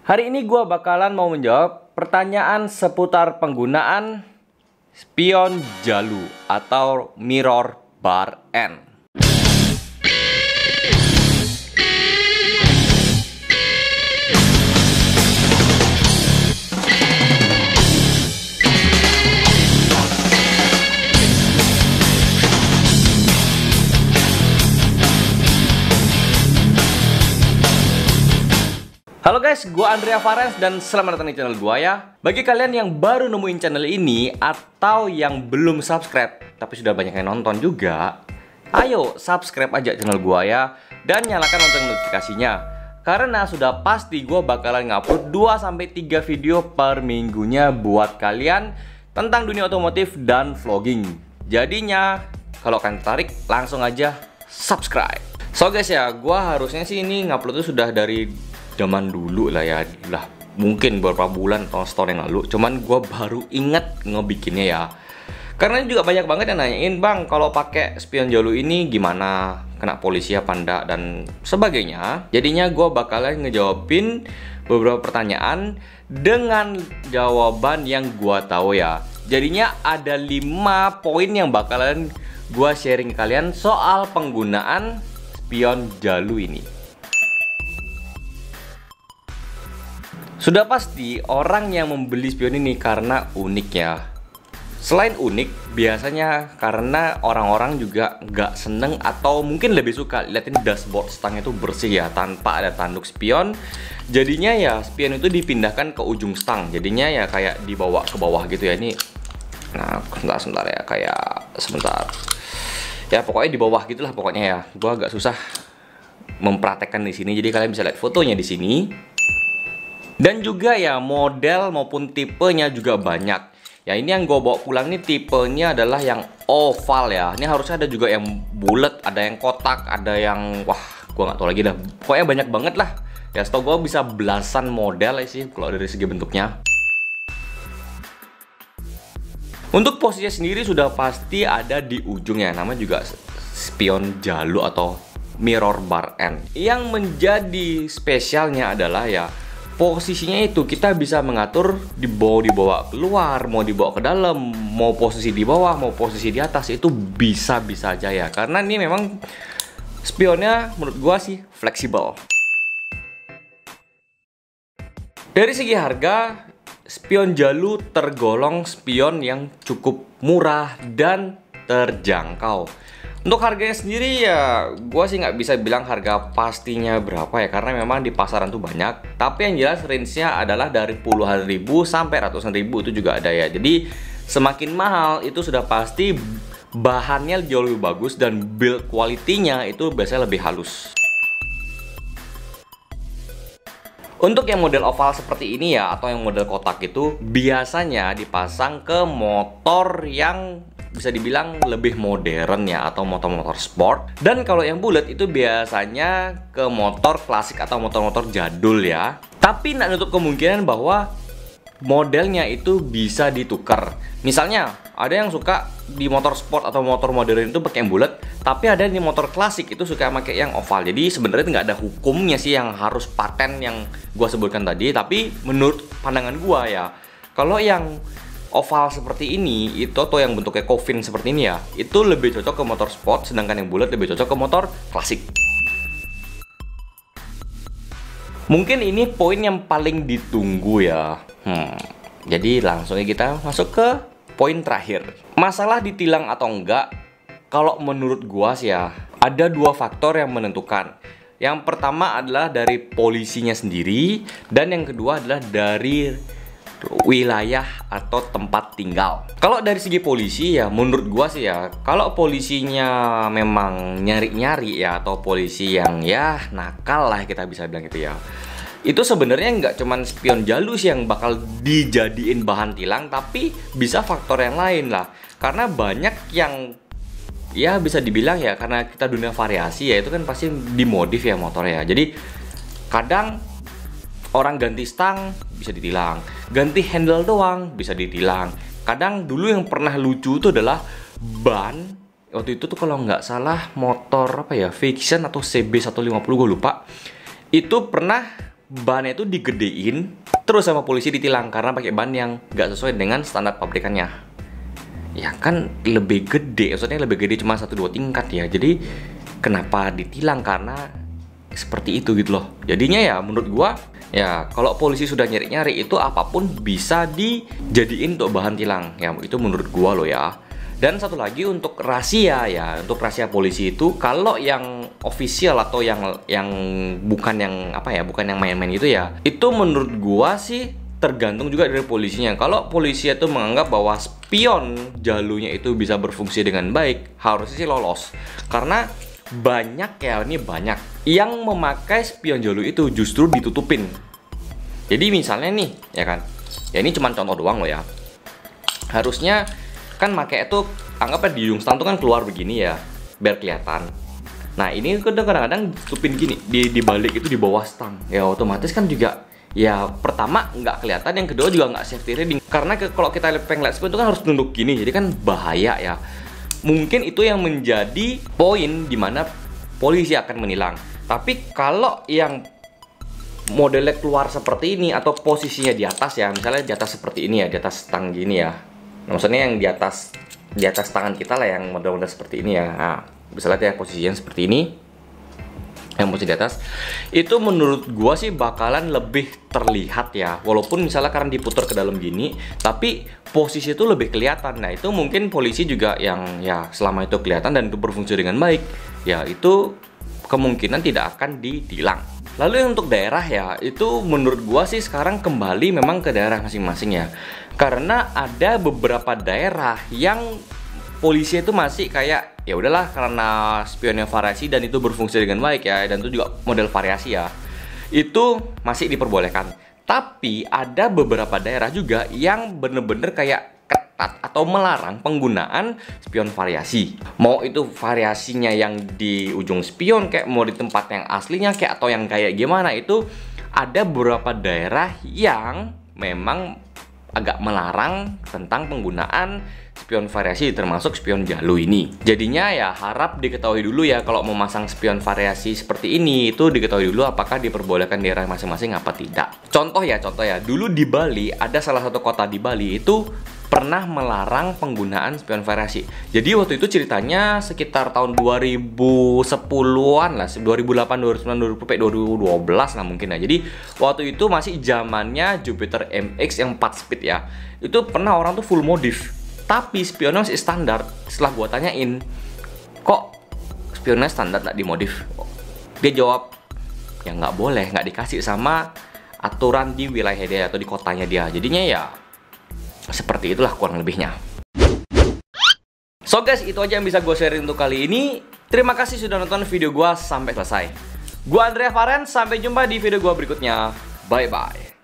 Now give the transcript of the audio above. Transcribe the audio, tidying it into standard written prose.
Hari ini gue bakalan mau menjawab pertanyaan seputar penggunaan spion jalu atau mirror bar end. Halo guys, gue Andrea Fares dan selamat datang di channel gue ya. Bagi kalian yang baru nemuin channel ini atau yang belum subscribe tapi sudah banyak yang nonton juga, ayo subscribe aja channel gue ya dan nyalakan lonceng notifikasinya. Karena sudah pasti gue bakalan ngupload 2-3 video per minggunya buat kalian tentang dunia otomotif dan vlogging. Jadinya kalau kalian tertarik langsung aja subscribe. So guys ya, gue harusnya sih ini ngupload itu sudah dari zaman dulu lah ya, lah mungkin beberapa bulan atau setahun yang lalu. Cuman gue baru inget ngebikinnya ya, karena juga banyak banget yang nanyain, bang kalau pakai spion jalu ini gimana, kena polisi apa enggak dan sebagainya. Jadinya gue bakalan ngejawabin beberapa pertanyaan dengan jawaban yang gue tahu ya. Jadinya ada 5 poin yang bakalan gue sharing ke kalian soal penggunaan spion jalu ini. Sudah pasti orang yang membeli spion ini karena unik ya. Selain unik, biasanya karena orang-orang juga nggak seneng atau mungkin lebih suka liatin dashboard stang itu bersih ya, tanpa ada tanduk spion. Jadinya ya spion itu dipindahkan ke ujung stang. Jadinya ya kayak dibawa ke bawah gitu ya. Ini, nah sebentar ya, kayak sebentar. Ya pokoknya di bawah gitulah pokoknya ya. Gua agak susah mempraktekkan di sini. Jadi kalian bisa lihat fotonya di sini. Dan juga ya model maupun tipenya juga banyak. Ya ini yang gue bawa pulang nih tipenya adalah yang oval ya. Ini harusnya ada juga yang bulat, ada yang kotak, ada yang wah gue nggak tahu lagi dah. Pokoknya banyak banget lah. Ya setahu gue bisa belasan model sih kalau dari segi bentuknya. Untuk posisinya sendiri sudah pasti ada di ujung ya. Namanya juga spion jalu atau mirror bar end. Yang menjadi spesialnya adalah ya posisinya itu kita bisa mengatur dibawa keluar, mau dibawa ke dalam, mau posisi di bawah, mau posisi di atas, itu bisa-bisa aja ya. Karena ini memang spionnya menurut gua sih fleksibel. Dari segi harga, spion jalu tergolong spion yang cukup murah dan terjangkau. Untuk harganya sendiri ya gue sih nggak bisa bilang harga pastinya berapa ya, karena memang di pasaran tuh banyak. Tapi yang jelas range-nya adalah dari puluhan ribu sampai ratusan ribu itu juga ada ya. Jadi semakin mahal itu sudah pasti bahannya jauh lebih bagus dan build quality-nya itu biasanya lebih halus. Untuk yang model oval seperti ini ya, atau yang model kotak itu biasanya dipasang ke motor yang bisa dibilang lebih modern ya, atau motor-motor sport. Dan kalau yang bulat itu biasanya ke motor klasik atau motor-motor jadul ya. Tapi nggak nutup kemungkinan bahwa modelnya itu bisa ditukar. Misalnya ada yang suka di motor sport atau motor modern itu pakai yang bulat, tapi ada di motor klasik itu suka pakai yang oval. Jadi sebenarnya nggak ada hukumnya sih yang harus paten yang gua sebutkan tadi. Tapi menurut pandangan gua ya, kalau yang oval seperti ini itu atau yang bentuknya coffin seperti ini ya, itu lebih cocok ke motor sport, sedangkan yang bulat lebih cocok ke motor klasik. Mungkin ini poin yang paling ditunggu ya. Jadi langsung kita masuk ke poin terakhir. Masalah ditilang atau enggak, kalau menurut gua sih ya, ada 2 faktor yang menentukan. Yang pertama adalah dari polisinya sendiri, dan yang kedua adalah dari wilayah atau tempat tinggal. Kalau dari segi polisi ya, menurut gua sih ya, kalau polisinya memang nyari-nyari ya, atau polisi yang ya nakal lah kita bisa bilang gitu ya, itu sebenarnya nggak cuman spion jalu sih yang bakal dijadiin bahan tilang, tapi bisa faktor yang lain lah. Karena banyak yang ya bisa dibilang ya, karena kita dunia variasi ya, itu kan pasti dimodif ya motornya. Jadi kadang orang ganti stang bisa ditilang, ganti handle doang bisa ditilang. Kadang dulu yang pernah lucu itu adalah ban. Waktu itu tuh kalau nggak salah motor apa ya, Fiction atau CB150 gue lupa. Itu pernah bannya itu digedein, terus sama polisi ditilang karena pakai ban yang nggak sesuai dengan standar pabrikannya. Ya kan lebih gede, maksudnya lebih gede cuma 1-2 tingkat ya. Jadi kenapa ditilang? Karena seperti itu gitu loh. Jadinya ya menurut gua, ya kalau polisi sudah nyari-nyari itu apapun bisa dijadiin untuk bahan tilang. Ya itu menurut gua loh ya. Dan satu lagi untuk rahasia ya, untuk rahasia polisi itu kalau yang official atau yang bukan yang apa ya, bukan yang main-main gitu ya, itu menurut gua sih tergantung juga dari polisinya. Kalau polisi itu menganggap bahwa spion jalurnya itu bisa berfungsi dengan baik, harusnya sih lolos. Karena banyak ya, ini banyak yang memakai spion jalur itu justru ditutupin. Jadi misalnya nih, ya kan, ya ini cuma contoh doang loh ya. Harusnya kan pakai itu anggapnya di ujung stang tuh kan keluar begini ya, biar kelihatan. Nah ini kadang-kadang tutupin gini di balik itu di bawah stang, ya otomatis kan juga ya pertama nggak kelihatan, yang kedua juga nggak safety riding. Karena kalau kita lihat spion itu kan harus nunduk gini, jadi kan bahaya ya. Mungkin itu yang menjadi poin dimana polisi akan menilang. Tapi kalau yang modelnya keluar seperti ini atau posisinya di atas ya, misalnya di atas seperti ini ya, di atas stang gini ya. Nah, maksudnya yang di atas tangan kita lah, yang model-model seperti ini ya. Nah, bisa lihat ya posisinya seperti ini. Yang posisi di atas itu menurut gua sih bakalan lebih terlihat ya. Walaupun misalnya karena diputar ke dalam gini, tapi posisi itu lebih kelihatan. Nah, itu mungkin polisi juga yang ya selama itu kelihatan dan itu berfungsi dengan baik, ya itu kemungkinan tidak akan ditilang. Lalu untuk daerah ya, itu menurut gua sih sekarang kembali memang ke daerah masing-masing ya. Karena ada beberapa daerah yang polisi itu masih kayak ya udahlah karena spionnya variasi dan itu berfungsi dengan baik ya, dan itu juga model variasi ya. Itu masih diperbolehkan. Tapi ada beberapa daerah juga yang bener-bener kayak ketat atau melarang penggunaan spion variasi. Mau itu variasinya yang di ujung spion kayak mau di tempat yang aslinya kayak atau yang kayak gimana, itu ada beberapa daerah yang memang agak melarang tentang penggunaan spion variasi termasuk spion jalu ini. Jadinya ya harap diketahui dulu ya kalau mau masang spion variasi seperti ini, itu diketahui dulu apakah diperbolehkan di daerah masing-masing apa tidak. Contoh ya, dulu di Bali ada salah satu kota di Bali itu pernah melarang penggunaan spion variasi. Jadi waktu itu ceritanya sekitar tahun 2010-an lah, 2008, 2009, 2012 lah mungkin ya. Jadi waktu itu masih zamannya Jupiter MX yang 4 speed ya. Itu pernah orang tuh full modif. Tapi spionnya masih standar. Setelah gua tanyain, kok spionnya standar nggak dimodif? Dia jawab, ya nggak boleh, nggak dikasih sama aturan di wilayah dia atau di kotanya dia. Jadinya ya seperti itulah kurang lebihnya. So guys, itu aja yang bisa gue share untuk kali ini. Terima kasih sudah nonton video gue sampai selesai. Gue Andrea Faren, sampai jumpa di video gue berikutnya. Bye bye.